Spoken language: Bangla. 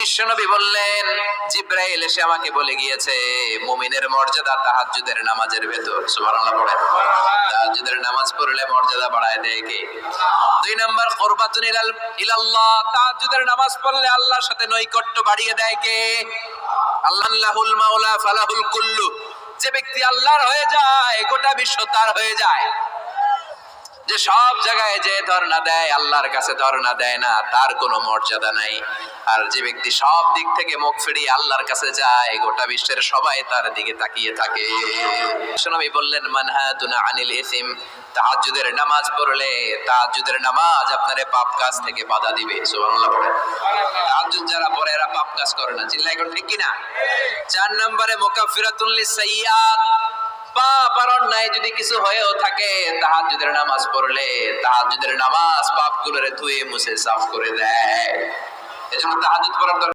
বিশ্বনবী বললেন, জিব্রাইল এসে আমাকে বলে গিয়েছে মুমিনের মর্যাদা তাহাজ্জুদের নামাজের ভেতর। সুবহানাল্লাহ পড়েন। তাহাজ্জুদের নামাজ পড়লে মর্যাদা বাড়ায় দেয় কে? দুই নাম্বার কুরবাতুন ইলাল্লাহ, তাহাজ্জুদের নামাজ পড়লে আল্লাহর সাথে নৈকট্য বাড়িয়ে দেয় কে? আল্লাহুল মাওলা ফালাহুল কুল্লু। যে ব্যক্তি আল্লাহর হয়ে যায় গোটা বিশ্ব তার হয়ে যায়। যে সব জায়গায় যে ধর্ণা দেয় আল্লাহর কাছে ধর্ণা দেয় না, তার কোনো মর্যাদা নাই। আর যে ব্যক্তি সব দিক থেকে মুখ ফিরিয়ে আল্লাহর কাছে যায় গোটা বিশ্বের সবাই তার দিকে তাকিয়ে থাকে। নবী বললেন, মানহাতুনা আনিল ইসিম, তাহাজ্জুদের নামাজ পড়লে তাহাজ্জুদের নামাজ আপনারে পাপ কাজ থেকে বাধা দিবে। সুবহানাল্লাহ পড়েন। তাহাজ্জুদ যারা পড়ে এরা পাপ কাজ করে না। চিল্লায় কোন ঠিক কিনা? 4 নম্বরে মুকাফফিরাতুল লিসাইয়্যাত, পাপ আর অন্যায় যদি কিছু হয়েও থাকে তাহাজ্জুদের নামাজ পড়লে তাহাজ্জুদের নামাজ পাপগুলোরে ধুয়ে মুছে সাফ করে দেয়। এজন্য তাহাজ্জুদ পড়ার